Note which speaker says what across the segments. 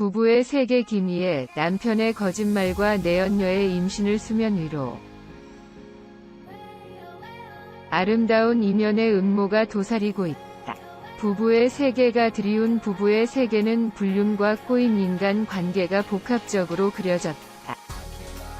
Speaker 1: 부부의 세계 김희애, 남편의 거짓말과 내연녀의 임신을 수면 위로. 아름다운 이면의 음모가 도사리고 있다. 부부의 세계가 드리운 부부의 세계는 불륜과 꼬인 인간 관계가 복합적으로 그려졌다.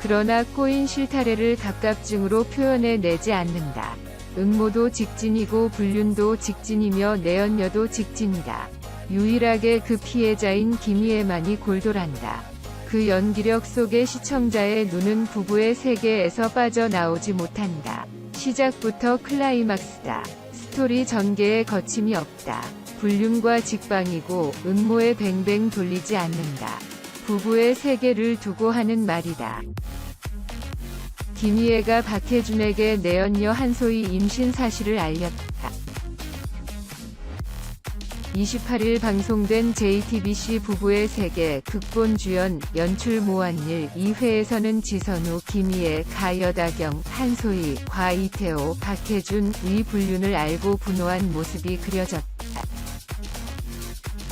Speaker 1: 그러나 꼬인 실타래를 갑갑증으로 표현해내지 않는다. 음모도 직진이고 불륜도 직진이며 내연녀도 직진이다. 유일하게 그 피해자인 김희애만이 골돌한다. 그 연기력 속에 시청자의 눈은 부부의 세계에서 빠져나오지 못한다. 시작부터 클라이막스다. 스토리 전개에 거침이 없다. 불륜과 직방이고 음모에 뱅뱅 돌리지 않는다. 부부의 세계를 두고 하는 말이다. 김희애가 박해준에게 내연녀 한소희 임신 사실을 알렸다. 28일 방송된 JTBC 부부의 세계 극본 주연 연출 모한일 2회에서는 지선우, 김희애, 가여다경, 한소희, 과 이태호, 박해준의 불륜을 알고 분노한 모습이 그려졌다.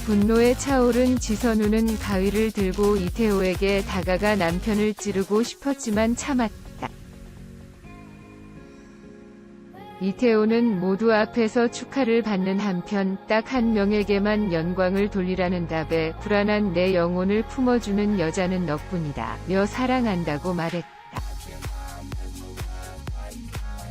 Speaker 1: 분노에 차오른 지선우는 가위를 들고 이태호에게 다가가 남편을 찌르고 싶었지만 참았다. 이태호는 모두 앞에서 축하를 받는 한편 딱 한 명에게만 영광을 돌리라는 답에 불안한 내 영혼을 품어주는 여자는 너뿐이다 며 사랑한다고 말했다.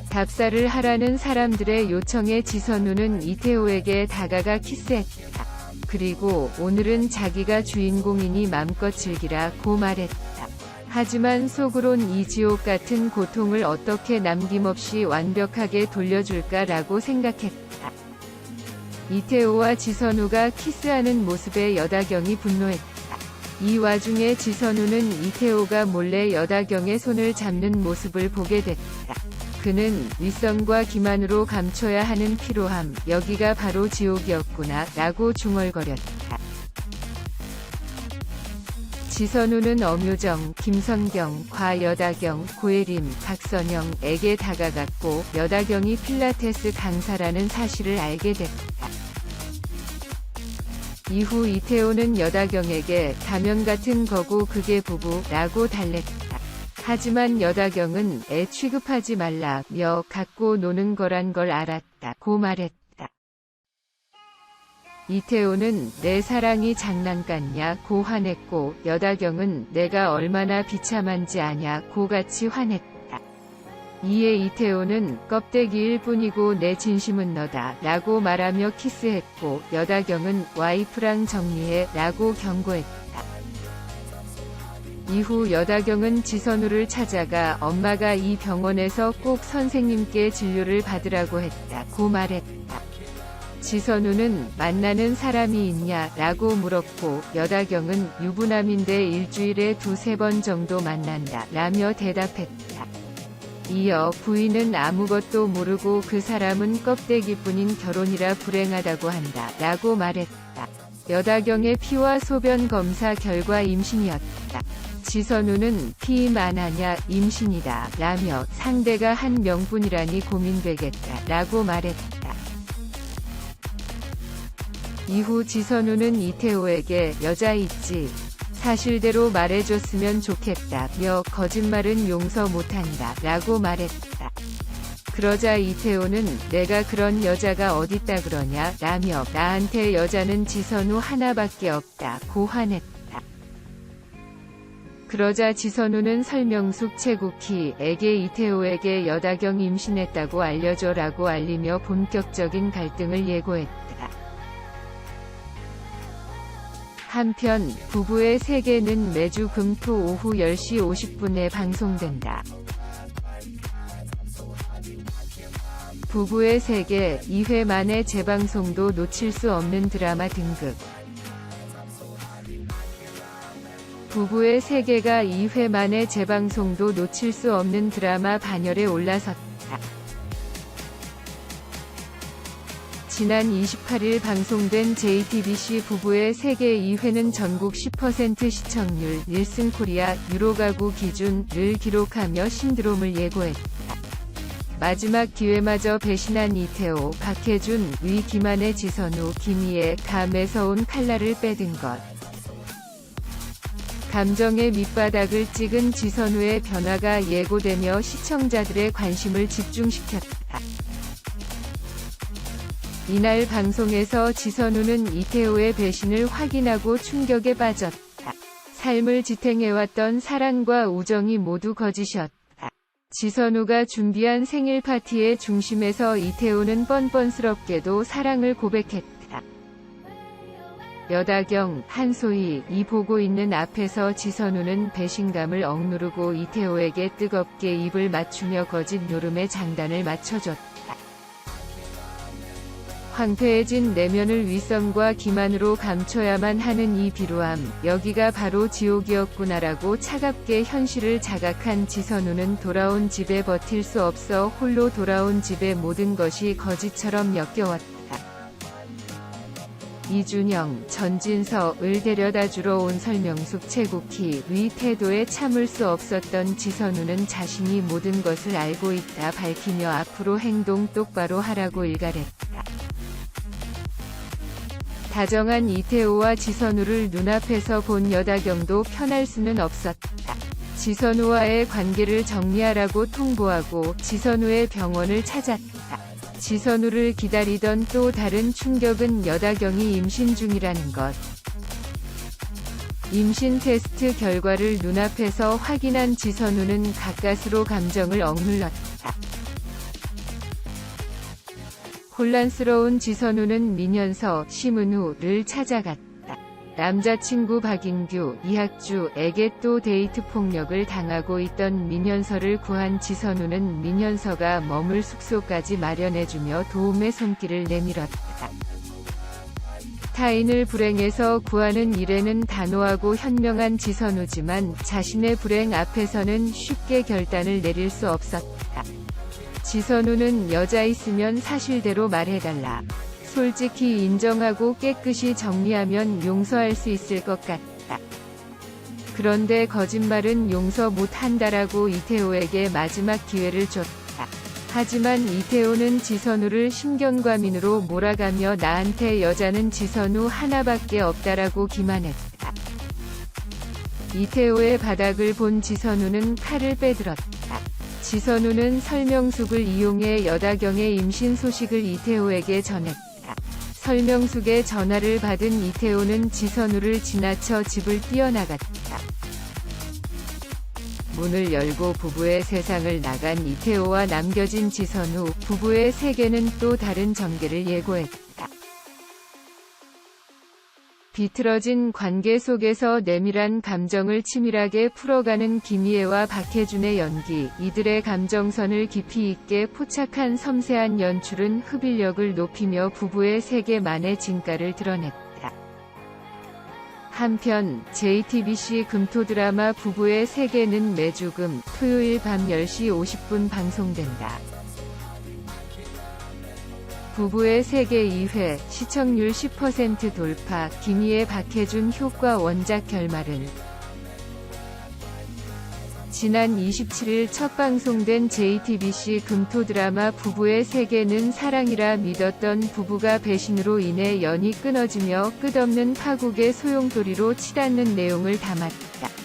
Speaker 1: 답사를 하라는 사람들의 요청에 지선우는 이태호에게 다가가 키스했다. 그리고 오늘은 자기가 주인공이니 맘껏 즐기라고 말했다. 하지만 속으론 이 지옥 같은 고통을 어떻게 남김없이 완벽하게 돌려줄까라고 생각했다. 이태호와 지선우가 키스하는 모습에 여다경이 분노했다. 이 와중에 지선우는 이태호가 몰래 여다경의 손을 잡는 모습을 보게 됐다. 그는 윗선과 기만으로 감춰야 하는 피로함, 여기가 바로 지옥이었구나 라고 중얼거렸다. 지선우는 엄효정, 김선경, 과 여다경, 고혜림, 박선영에게 다가갔고 여다경이 필라테스 강사라는 사실을 알게 됐다. 이후 이태호는 여다경에게 가면 같은 거고 그게 부부라고 달랬다. 하지만 여다경은 애 취급하지 말라며 갖고 노는 거란 걸 알았다고 말했다. 이태호는 내 사랑이 장난 같냐고 화냈고 여다경은 내가 얼마나 비참한지 아냐고 같이 화냈다. 이에 이태호는 껍데기일 뿐이고 내 진심은 너다 라고 말하며 키스했고 여다경은 와이프랑 정리해 라고 경고했다. 이후 여다경은 지선우를 찾아가 엄마가 이 병원에서 꼭 선생님께 진료를 받으라고 했다고 말했다. 지선우는 만나는 사람이 있냐 라고 물었고 여다경은 유부남인데 일주일에 2-3번 정도 만난다 라며 대답했다. 이어 부인은 아무것도 모르고 그 사람은 껍데기뿐인 결혼이라 불행하다고 한다 라고 말했다. 여다경의 피와 소변 검사 결과 임신이었다. 지선우는 피임 안 하냐 임신이다 라며 상대가 한 명뿐이라니 고민되겠다 라고 말했다. 이후 지선우는 이태호에게 여자 있지? 사실대로 말해줬으면 좋겠다며 거짓말은 용서 못한다 라고 말했다. 그러자 이태호는 내가 그런 여자가 어딨다 그러냐 라며 나한테 여자는 지선우 하나밖에 없다고 화냈다. 그러자 지선우는 설명숙 최국희에게 이태호에게 여다경 임신했다고 알려줘라고 알리며 본격적인 갈등을 예고했다. 한편 부부의 세계는 매주 금, 토 오후 10시 50분에 방송된다. 부부의 세계 2회 만에 재방송도 놓칠 수 없는 드라마 등극. 부부의 세계가 2회 만에 재방송도 놓칠 수 없는 드라마 반열에 올라섰다. 지난 28일 방송된 JTBC 부부의 세계 2회는 전국 10% 시청률, 닐슨 코리아, 유로 가구 기준을 기록하며 신드롬을 예고했다. 마지막 기회마저 배신한 이태호, 박해준, 위 기만의 지선우, 김희애, 감에서 온 칼날을 빼든 것. 감정의 밑바닥을 찍은 지선우의 변화가 예고되며 시청자들의 관심을 집중시켰다. 이날 방송에서 지선우는 이태호의 배신을 확인하고 충격에 빠졌다. 삶을 지탱해왔던 사랑과 우정이 모두 거짓이었다. 지선우가 준비한 생일 파티의 중심에서 이태호는 뻔뻔스럽게도 사랑을 고백했다. 여다경, 한소희, 이 보고 있는 앞에서 지선우는 배신감을 억누르고 이태호에게 뜨겁게 입을 맞추며 거짓 요름의 장단을 맞춰줬다. 황폐해진 내면을 윗선과 기만으로 감춰야만 하는 이 비루함, 여기가 바로 지옥이었구나라고 차갑게 현실을 자각한 지선우는 돌아온 집에 버틸 수 없어 홀로 돌아온 집의 모든 것이 거짓처럼 역겨웠다. 이준영, 전진서을 데려다주러 온 설명숙 최국희 의 태도에 참을 수 없었던 지선우는 자신이 모든 것을 알고 있다 밝히며 앞으로 행동 똑바로 하라고 일갈했다. 다정한 이태호와 지선우를 눈앞에서 본 여다경도 편할 수는 없었다. 지선우와의 관계를 정리하라고 통보하고 지선우의 병원을 찾았다. 지선우를 기다리던 또 다른 충격은 여다경이 임신 중이라는 것. 임신 테스트 결과를 눈앞에서 확인한 지선우는 가까스로 감정을 억눌렀다. 혼란스러운 지선우는 민현서, 심은우를 찾아갔다. 남자친구 박인규, 이학주에게 또 데이트 폭력을 당하고 있던 민현서를 구한 지선우는 민현서가 머물 숙소까지 마련해주며 도움의 손길을 내밀었다. 타인을 불행에서 구하는 일에는 단호하고 현명한 지선우지만 자신의 불행 앞에서는 쉽게 결단을 내릴 수 없었다. 지선우는 여자 있으면 사실대로 말해달라. 솔직히 인정하고 깨끗이 정리하면 용서할 수 있을 것 같다. 그런데 거짓말은 용서 못한다라고 이태호에게 마지막 기회를 줬다. 하지만 이태호는 지선우를 신경과민으로 몰아가며 나한테 여자는 지선우 하나밖에 없다라고 기만했다. 이태호의 바닥을 본 지선우는 칼을 빼들었다. 지선우는 설명숙을 이용해 여다경의 임신 소식을 이태호에게 전했다. 설명숙의 전화를 받은 이태호는 지선우를 지나쳐 집을 뛰어나갔다. 문을 열고 부부의 세상을 나간 이태호와 남겨진 지선우, 부부의 세계는 또 다른 전개를 예고했다. 비틀어진 관계 속에서 내밀한 감정을 치밀하게 풀어가는 김희애와 박해준의 연기, 이들의 감정선을 깊이 있게 포착한 섬세한 연출은 흡입력을 높이며 부부의 세계만의 진가를 드러냈다. 한편 JTBC 금토 드라마 부부의 세계는 매주 금, 토요일 밤 10시 50분 방송된다. 부부의 세계 2회, 시청률 10% 돌파, 김희애 박해준 효과 원작 결말은 지난 27일 첫 방송된 JTBC 금토 드라마 부부의 세계는 사랑이라 믿었던 부부가 배신으로 인해 연이 끊어지며 끝없는 파국의 소용돌이로 치닫는 내용을 담았다.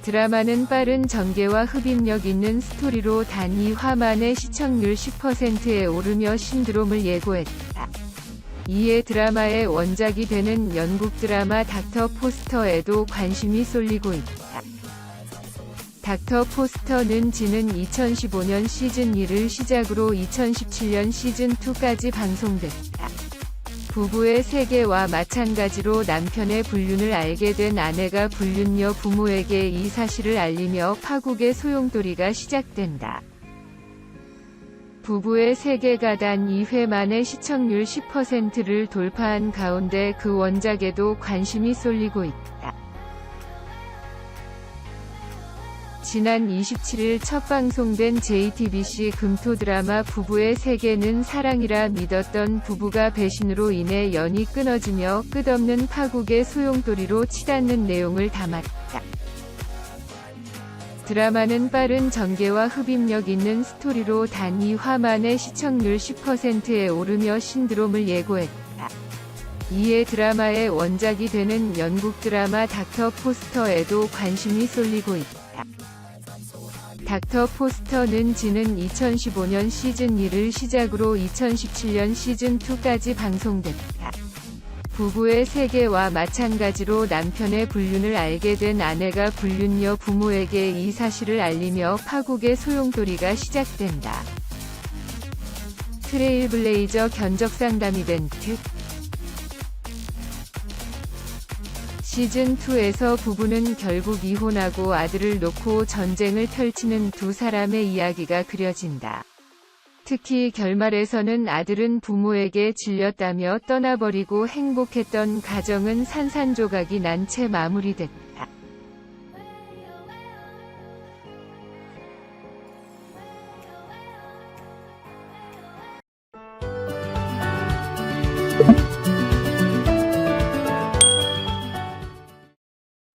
Speaker 1: 드라마는 빠른 전개와 흡입력 있는 스토리로 단 2화 만에 시청률 10%에 오르며 신드롬을 예고했다. 이에 드라마의 원작이 되는 영국 드라마 닥터 포스터에도 관심이 쏠리고 있다. 닥터 포스터는 지는 2015년 시즌 1을 시작으로 2017년 시즌 2까지 방송됐다. 부부의 세계와 마찬가지로 남편의 불륜을 알게 된 아내가 불륜녀 부모에게 이 사실을 알리며 파국의 소용돌이가 시작된다. 부부의 세계가 단 2회 만에 시청률 10%를 돌파한 가운데 그 원작에도 관심이 쏠리고 있다. 지난 27일 첫 방송된 JTBC 금토 드라마 부부의 세계는 사랑이라 믿었던 부부가 배신으로 인해 연이 끊어지며 끝없는 파국의 소용돌이로 치닫는 내용을 담았다. 드라마는 빠른 전개와 흡입력 있는 스토리로 단 2화 만에 시청률 10%에 오르며 신드롬을 예고했다. 이에 드라마의 원작이 되는 영국 드라마 닥터 포스터에도 관심이 쏠리고 있다. 닥터 포스터는 지는 2015년 시즌 1을 시작으로 2017년 시즌 2까지 방송됐다. 부부의 세계와 마찬가지로 남편의 불륜을 알게 된 아내가 불륜녀 부모에게 이 사실을 알리며 파국의 소용돌이가 시작된다. 트레일블레이저 견적 상담 이벤트 시즌2에서 부부는 결국 이혼하고 아들을 놓고 전쟁을 펼치는 두 사람의 이야기가 그려진다. 특히 결말에서는 아들은 부모에게 질렸다며 떠나버리고 행복했던 가정은 산산조각이 난 채 마무리됐다.